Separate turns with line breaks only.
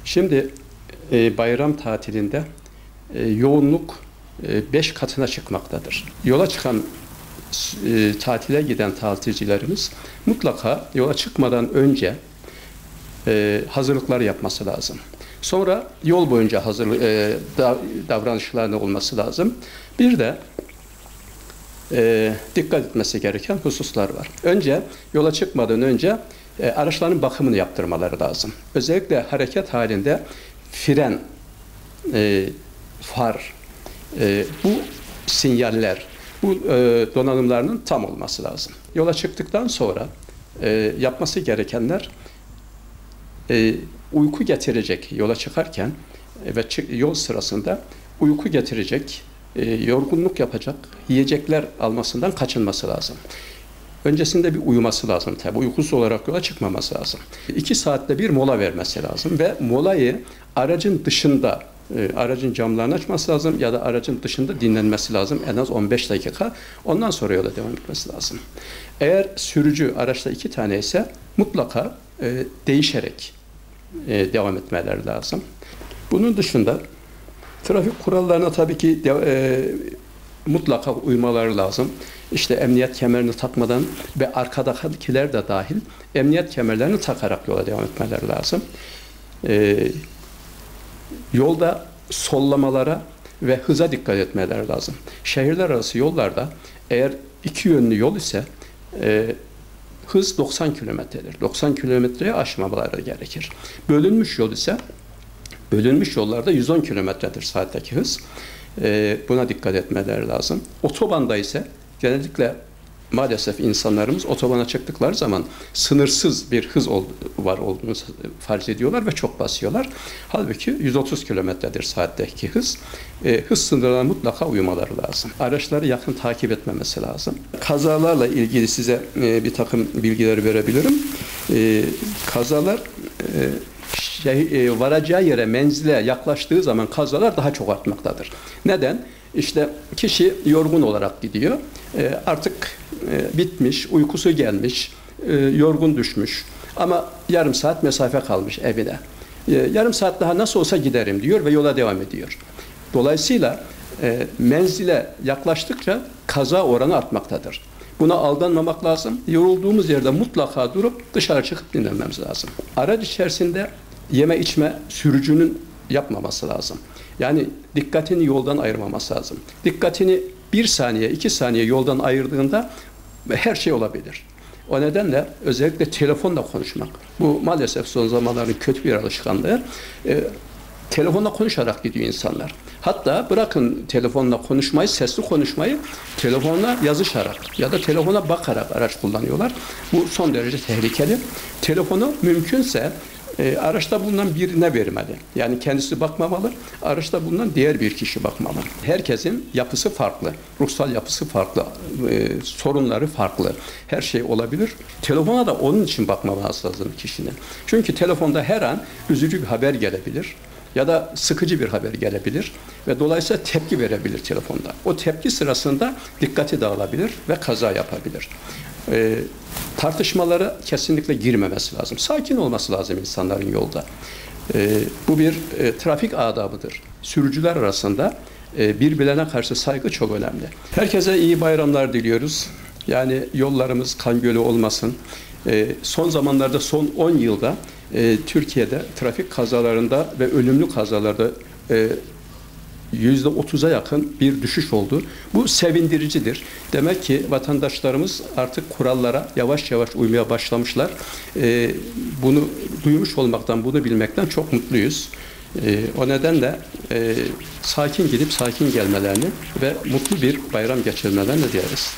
Şimdi bayram tatilinde yoğunluk 5 katına çıkmaktadır. Yola çıkan tatile giden tatilcilerimiz mutlaka yola çıkmadan önce hazırlıklar yapması lazım. Sonra yol boyunca davranışlarının olması lazım. Bir de dikkat etmesi gereken hususlar var. Önce yola çıkmadan önce araçların bakımını yaptırmaları lazım. Özellikle hareket halinde fren, far, bu sinyaller, bu donanımlarının tam olması lazım. Yola çıktıktan sonra yapması gerekenler uyku getirecek yola çıkarken ve yol sırasında uyku getirecek, yorgunluk yapacak yiyecekler almasından kaçınması lazım. Öncesinde bir uyuması lazım tabi. Uykusuz olarak yola çıkmaması lazım. 2 saatte bir mola vermesi lazım ve molayı aracın dışında, aracın camlarını açması lazım ya da aracın dışında dinlenmesi lazım. En az 15 dakika. Ondan sonra yola devam etmesi lazım. Eğer sürücü araçta 2 tane ise mutlaka değişerek devam etmeleri lazım. Bunun dışında trafik kurallarına tabii ki mutlaka uymaları lazım. İşte emniyet kemerini takmadan ve arkadakiler de dahil emniyet kemerlerini takarak yola devam etmeleri lazım. Yolda sollamalara ve hıza dikkat etmeleri lazım. Şehirler arası yollarda eğer 2 yönlü yol ise hız 90 kilometredir. 90 kilometreye aşmamaları gerekir. Bölünmüş yol ise bölünmüş yollarda 110 kilometredir saatteki hız. Buna dikkat etmeleri lazım. Otobanda ise genellikle maalesef insanlarımız otobana çıktıkları zaman sınırsız bir hız var olduğunu farz ediyorlar ve çok basıyorlar. Halbuki 130 kilometredir saatteki hız. Hız sınırlarına mutlaka uymaları lazım. Araçları yakın takip etmemesi lazım. Kazalarla ilgili size bir takım bilgileri verebilirim. Kazalar varacağı yere, menzile yaklaştığı zaman kazalar daha çok artmaktadır. Neden? İşte kişi yorgun olarak gidiyor. Artık bitmiş, uykusu gelmiş, yorgun düşmüş. Ama yarım saat mesafe kalmış evine. Yarım saat daha nasıl olsa giderim diyor ve yola devam ediyor. Dolayısıyla menzile yaklaştıkça kaza oranı artmaktadır. Buna aldanmamak lazım. Yorulduğumuz yerde mutlaka durup dışarı çıkıp dinlenmemiz lazım. Araç içerisinde yeme içme sürücünün yapmaması lazım. Yani dikkatini yoldan ayırmaması lazım. Dikkatini 1 saniye, 2 saniye yoldan ayırdığında her şey olabilir. O nedenle özellikle telefonla konuşmak. Bu maalesef son zamanların kötü bir alışkanlığı. Telefonla konuşarak gidiyor insanlar. Hatta bırakın telefonla konuşmayı, sesli konuşmayı, telefonla yazışarak ya da telefona bakarak araç kullanıyorlar. Bu son derece tehlikeli. Telefonu mümkünse araçta bulunan birine vermeli. Yani kendisi bakmamalı, araçta bulunan diğer bir kişi bakmamalı. Herkesin yapısı farklı, ruhsal yapısı farklı, sorunları farklı. Her şey olabilir. Telefona da onun için bakmaması lazım kişinin. Çünkü telefonda her an üzücü bir haber gelebilir ya da sıkıcı bir haber gelebilir ve dolayısıyla tepki verebilir telefonda. O tepki sırasında dikkati dağılabilir ve kaza yapabilir. Tartışmalara kesinlikle girmemesi lazım. Sakin olması lazım insanların yolda. Bu bir trafik adabıdır. Sürücüler arasında birbirlerine karşı saygı çok önemli. Herkese iyi bayramlar diliyoruz. Yani yollarımız kan gölü olmasın. Son zamanlarda, son 10 yılda Türkiye'de trafik kazalarında ve ölümlü kazalarda %30'a yakın bir düşüş oldu. Bu sevindiricidir. Demek ki vatandaşlarımız artık kurallara yavaş yavaş uymaya başlamışlar. Bunu duymuş olmaktan, bunu bilmekten çok mutluyuz. O nedenle sakin gidip sakin gelmelerini ve mutlu bir bayram geçirmelerini dileriz.